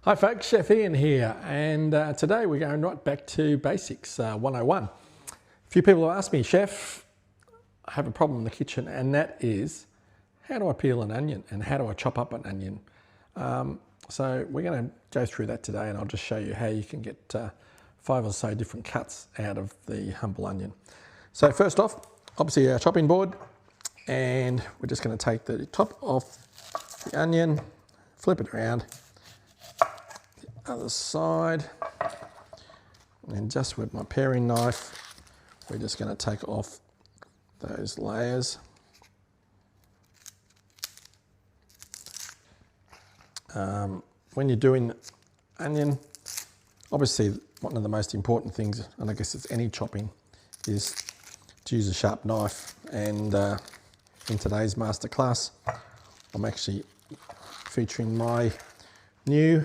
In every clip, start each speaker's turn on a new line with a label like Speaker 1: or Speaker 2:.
Speaker 1: Hi folks, Chef Ian here, and today we're going right back to basics 101. A few people have asked me, Chef, I have a problem in the kitchen, and that is, how do I peel an onion and how do I chop up an onion? So we're going to go through that today, and I'll just show you how you can get 5 or so different cuts out of the humble onion. So first off, obviously our chopping board, and we're just going to take the top off the onion, flip it around, other side, and just with my paring knife we're just going to take off those layers. When you're doing onion, obviously one of the most important things, and I guess it's any chopping, is to use a sharp knife, and in today's masterclass I'm actually featuring my new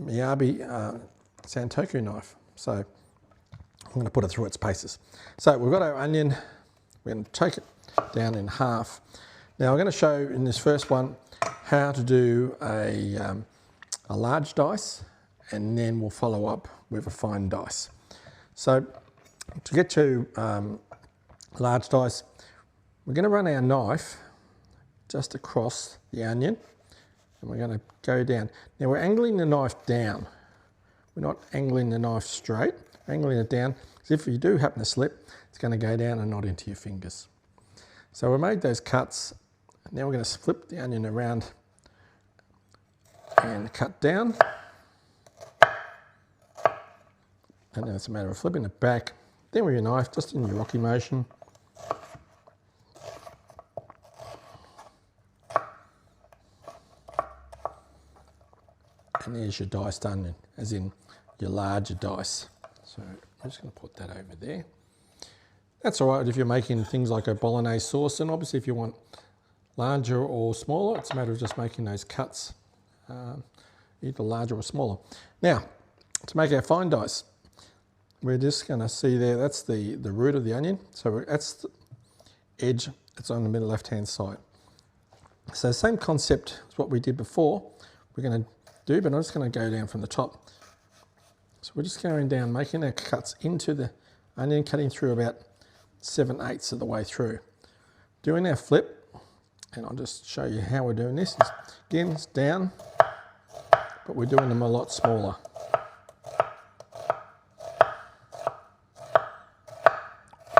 Speaker 1: Miyabi Santoku knife. So I'm going to put it through its paces. So we've got our onion, we're going to take it down in half. Now I'm going to show in this first one how to do a large dice, and then we'll follow up with a fine dice. So to get to large dice, we're going to run our knife just across the onion, and we're going to go down. Now we're angling the knife down. We're not angling the knife straight, we're angling it down, because if you do happen to slip, it's going to go down and not into your fingers. So we made those cuts. Now we're going to flip the onion around and cut down. And then it's a matter of flipping it back. Then with your knife, just in your rocky motion. And there's your diced onion, as in your larger dice. So I'm just going to put that over there. That's all right if you're making things like a bolognese sauce, and obviously if you want larger or smaller, it's a matter of just making those cuts, either larger or smaller. Now, to make our fine dice, we're just going to see there, that's the root of the onion. So that's the edge, it's on the middle left-hand side. So same concept as what we did before, we're going to do, but I'm just going to go down from the top. So we're just going down, making our cuts into the onion, cutting through about 7/8 of the way through. Doing our flip, and I'll just show you how we're doing this. Again, it's down, but we're doing them a lot smaller.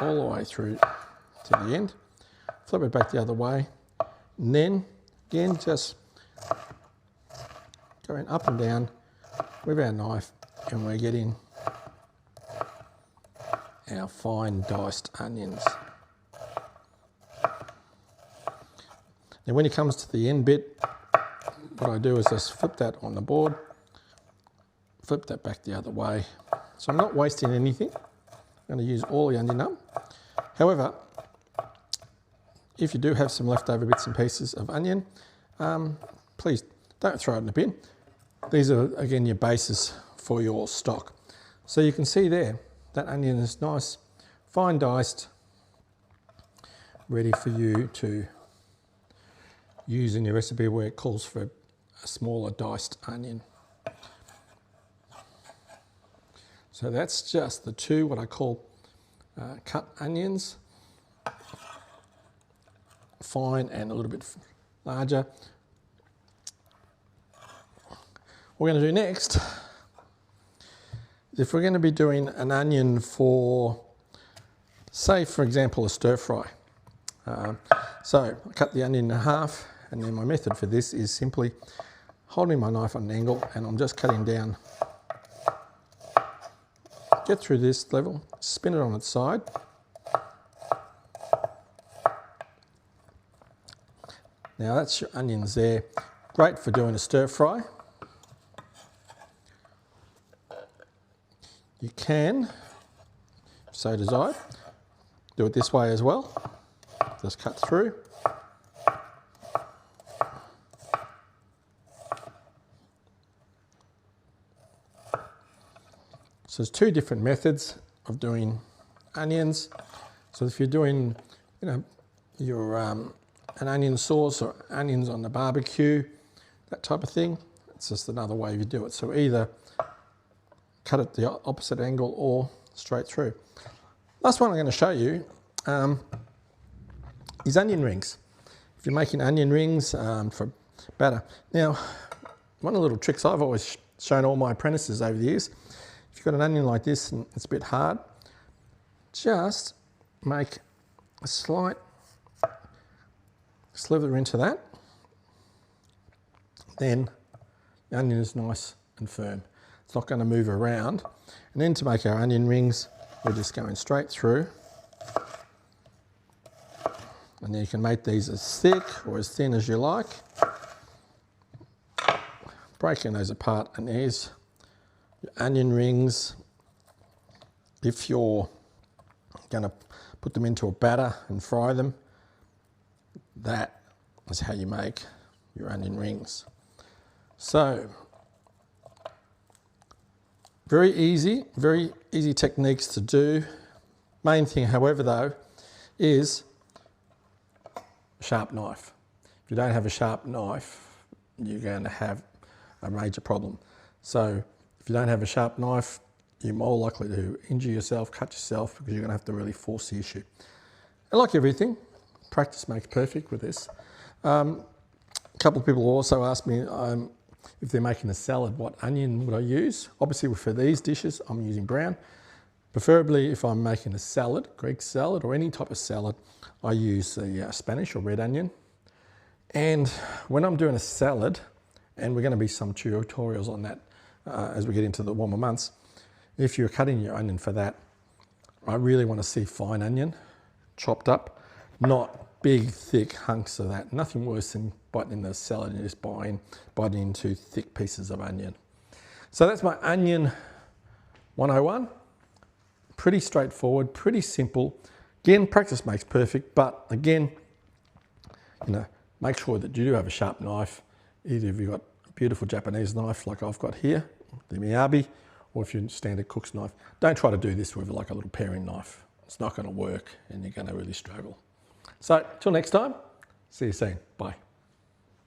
Speaker 1: All the way through to the end. Flip it back the other way, and then again just going up and down with our knife, and we're getting our fine diced onions. Now when it comes to the end bit, what I do is just flip that on the board, flip that back the other way. So I'm not wasting anything. I'm going to use all the onion up. However, if you do have some leftover bits and pieces of onion, please don't throw it in the bin. These are, again, your bases for your stock. So you can see there, that onion is nice, fine diced, ready for you to use in your recipe where it calls for a smaller diced onion. So that's just the two, what I call cut onions, fine and a little bit larger. What we're going to do next, if we're going to be doing an onion for, say for example, a stir fry. So I cut the onion in half, and then my method for this is simply holding my knife on an angle, and I'm just cutting down. Get through this level, spin it on its side. Now that's your onions there. Great for doing a stir fry. You can, if so desired, do it this way as well. Just cut through. So there's two different methods of doing onions. So if you're doing, your an onion sauce or onions on the barbecue, that type of thing. It's just another way you do it. So either cut it the opposite angle or straight through. Last one I'm going to show you is onion rings. If you're making onion rings for batter. Now, one of the little tricks I've always shown all my apprentices over the years, if you've got an onion like this and it's a bit hard, just make a slight slither into that. Then the onion is nice and firm. It's not going to move around. And then to make our onion rings, we're just going straight through. And then you can make these as thick or as thin as you like. Breaking those apart, and there's your onion rings. If you're going to put them into a batter and fry them, that is how you make your onion rings. So, very easy techniques to do. Main thing, however, though, is a sharp knife. If you don't have a sharp knife, you're going to have a major problem. So if you don't have a sharp knife, you're more likely to injure yourself, cut yourself, because you're going to have to really force the issue. And like everything, practice makes perfect with this. A couple of people also asked me if they're making a salad, what onion would I use? Obviously for these dishes, I'm using brown. Preferably if I'm making a salad, Greek salad or any type of salad, I use the Spanish or red onion. And when I'm doing a salad, and we're going to be some tutorials on that as we get into the warmer months, if you're cutting your onion for that, I really want to see fine onion, chopped up, not big, thick hunks of that. Nothing worse than biting in the salad and just biting into thick pieces of onion. So that's my onion 101. Pretty straightforward, pretty simple. Again, practice makes perfect, but again, make sure that you do have a sharp knife. Either if you've got a beautiful Japanese knife like I've got here, the Miyabi, or if you're a standard cook's knife. Don't try to do this with like a little paring knife. It's not going to work and you're going to really struggle. So, till next time, see you soon. Bye.